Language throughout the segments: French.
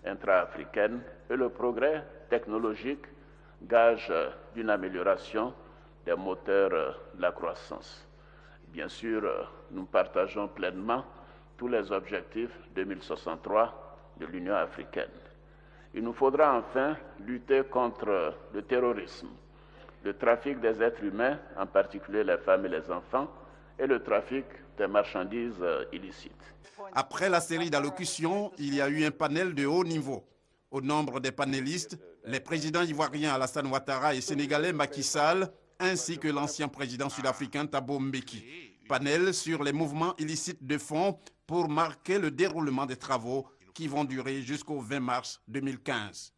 intra-africaine et le progrès technologique, gage d'une amélioration des moteurs de la croissance. Bien sûr, nous partageons pleinement tous les objectifs 2063 de l'Union africaine. Il nous faudra enfin lutter contre le terrorisme, le trafic des êtres humains, en particulier les femmes et les enfants, et le trafic des marchandises illicites. Après la série d'allocutions, il y a eu un panel de haut niveau. Au nombre des panélistes, les présidents ivoiriens Alassane Ouattara et sénégalais Macky Sall, ainsi que l'ancien président sud-africain Thabo Mbeki. Panel sur les mouvements illicites de fonds pour marquer le déroulement des travaux qui vont durer jusqu'au 20 mars 2015.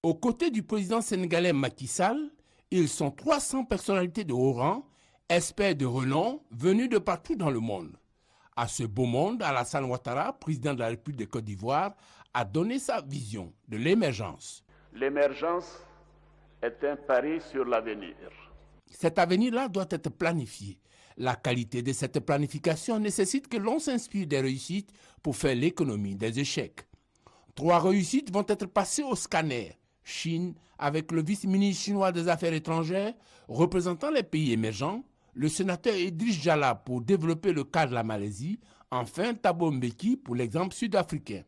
Aux côtés du président sénégalais Macky Sall, ils sont 300 personnalités de haut rang, experts de renom venus de partout dans le monde. À ce beau monde, Alassane Ouattara, président de la République de Côte d'Ivoire, a donné sa vision de l'émergence. L'émergence est un pari sur l'avenir. Cet avenir-là doit être planifié. La qualité de cette planification nécessite que l'on s'inspire des réussites pour faire l'économie des échecs. 3 réussites vont être passées au scanner. Chine, avec le vice-ministre chinois des Affaires étrangères, représentant les pays émergents, le sénateur Idriss Jala pour développer le cas de la Malaisie, enfin Thabo Mbeki pour l'exemple sud-africain.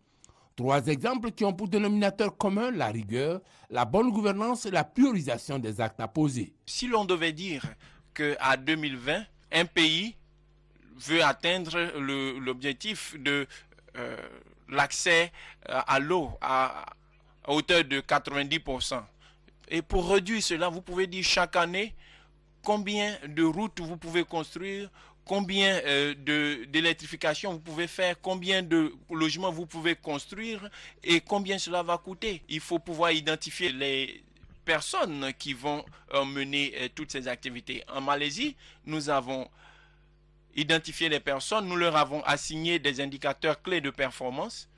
3 exemples qui ont pour dénominateur commun la rigueur, la bonne gouvernance et la priorisation des actes à poser. Si l'on devait dire qu'à 2020, un pays veut atteindre l'objectif de l'accès à l'eau à hauteur de 90%. Et pour réduire cela, vous pouvez dire chaque année combien de routes vous pouvez construire, combien d'électrification vous pouvez faire, combien de logements vous pouvez construire et combien cela va coûter. Il faut pouvoir identifier les personnes qui vont mener toutes ces activités. En Malaisie, nous avons identifié les personnes, nous leur avons assigné des indicateurs clés de performance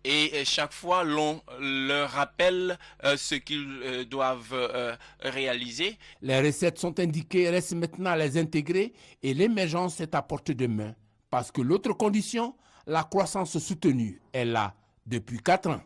et chaque fois l'on leur rappelle ce qu'ils doivent réaliser. Les recettes sont indiquées, reste maintenant à les intégrer et l'émergence est à portée de main parce que l'autre condition, la croissance soutenue, est là depuis 4 ans.